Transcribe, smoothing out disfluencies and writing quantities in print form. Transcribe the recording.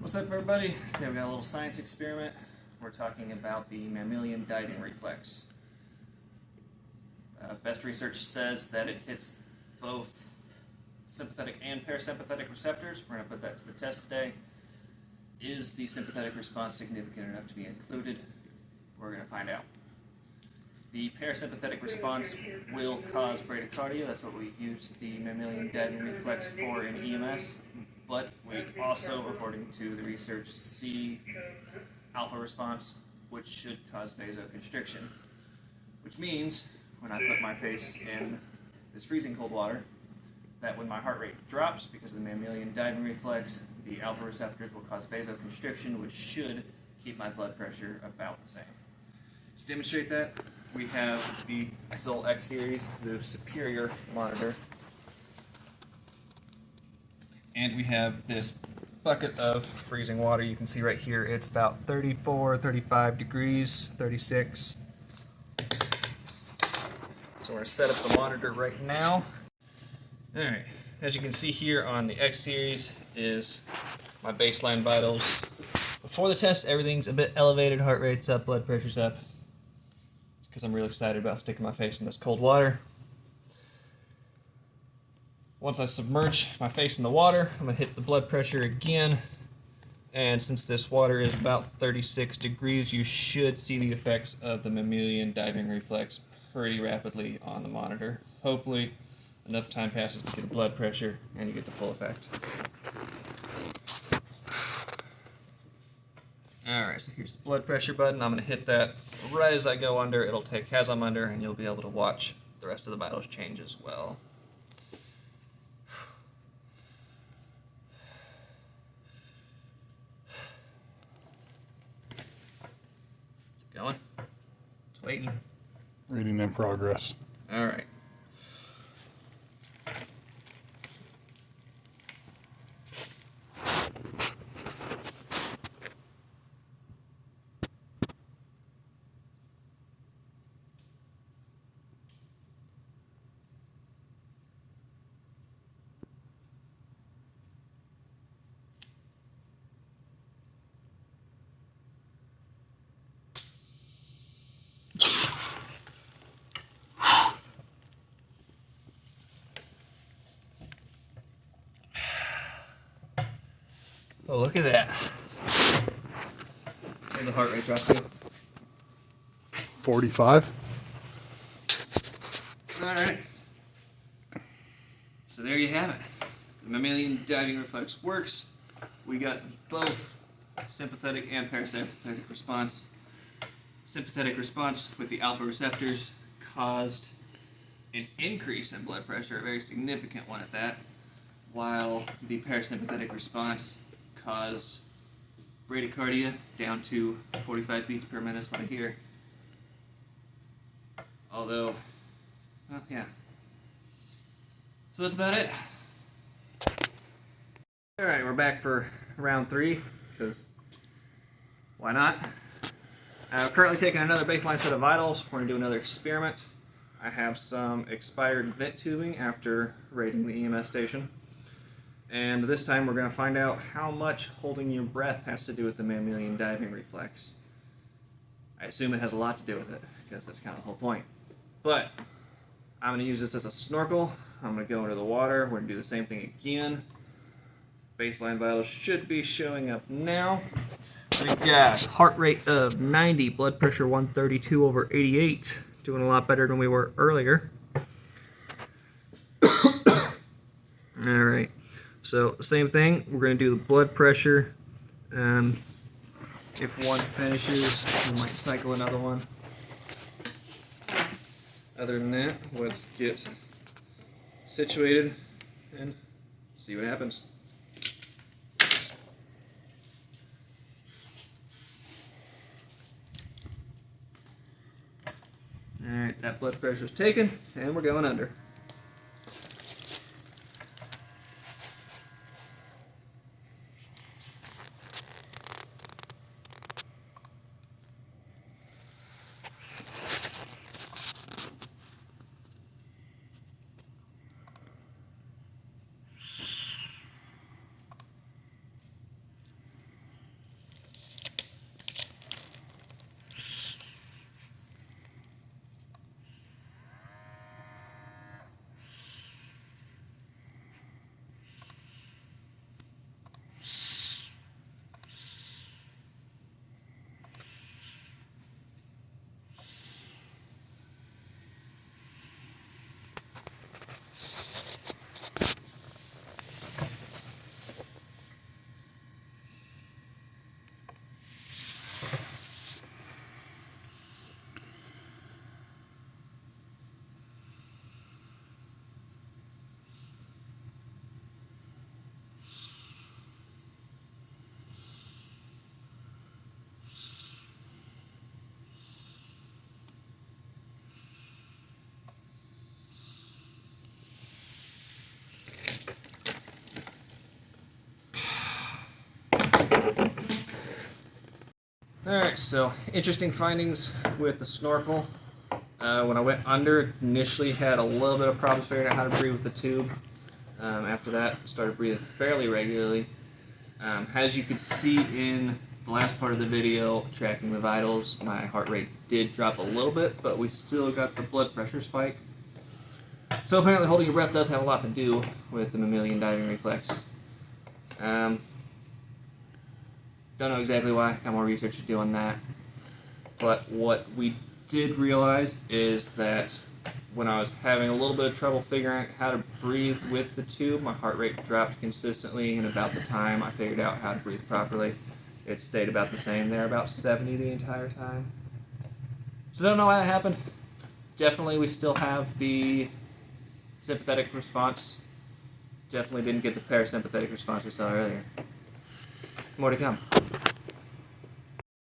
What's up, everybody? Today we got a little science experiment. We're talking about the mammalian diving reflex. Best research says that it hits both sympathetic and parasympathetic receptors. We're going to put that to the test today. Is the sympathetic response significant enough to be included? We're going to find out. The parasympathetic response will cause bradycardia. That's what we use the mammalian diving reflex for in EMS. But we also, according to the research, see alpha response, which should cause vasoconstriction. Which means, when I put my face in this freezing cold water, that when my heart rate drops because of the mammalian diving reflex, the alpha receptors will cause vasoconstriction, which should keep my blood pressure about the same. To demonstrate that, we have the jla58613 series, the superior monitor. And we have this bucket of freezing water. You can see right here it's about 34, 35 degrees, 36. So we're going to set up the monitor right now. Alright, as you can see here on the X series is my baseline vitals. Before the test, everything's a bit elevated, heart rate's up, blood pressure's up. It's because I'm real excited about sticking my face in this cold water. Once I submerge my face in the water, I'm going to hit the blood pressure again. And since this water is about 36 degrees, you should see the effects of the mammalian diving reflex pretty rapidly on the monitor. Hopefully, enough time passes to get the blood pressure and you get the full effect. Alright, so here's the blood pressure button. I'm going to hit that right as I go under. It'll take as I'm under, and you'll be able to watch the rest of the vitals change as well. Going? It's waiting. Reading in progress. All right. Oh, look at that. Where'd the heart rate drop to? 45. Alright. So there you have it. The mammalian diving reflex works. We got both sympathetic and parasympathetic response. Sympathetic response with the alpha receptors caused an increase in blood pressure, a very significant one at that, while the parasympathetic response caused bradycardia down to 45 beats per minute is what I hear. Although, well, yeah. So that's about it. Alright, we're back for round 3, because why not? I'm currently taking another baseline set of vitals. We're going to do another experiment. I have some expired vent tubing after raiding the EMS station. And this time we're going to find out how much holding your breath has to do with the mammalian diving reflex. I assume it has a lot to do with it, because that's kind of the whole point. But I'm going to use this as a snorkel. I'm going to go into the water. We're going to do the same thing again. Baseline vitals should be showing up now. We've got heart rate of 90, blood pressure 132/88. Doing a lot better than we were earlier. Alright. So, same thing, we're going to do the blood pressure. If one finishes, we might cycle another one. Other than that, let's get situated and see what happens. Alright, that blood pressure is taken, and we're going under. Alright, so interesting findings with the snorkel. When I went under, initially had a little bit of problems figuring out how to breathe with the tube. After that, started breathing fairly regularly. As you could see in the last part of the video, tracking the vitals, my heart rate did drop a little bit, but we still got the blood pressure spike. So apparently holding your breath does have a lot to do with the mammalian diving reflex. Don't know exactly why, got more research to do on that. But what we did realize is that when I was having a little bit of trouble figuring out how to breathe with the tube, my heart rate dropped consistently, and about the time I figured out how to breathe properly, it stayed about the same there, about 70 the entire time. So don't know why that happened. Definitely we still have the sympathetic response. Definitely didn't get the parasympathetic response we saw earlier. More to come.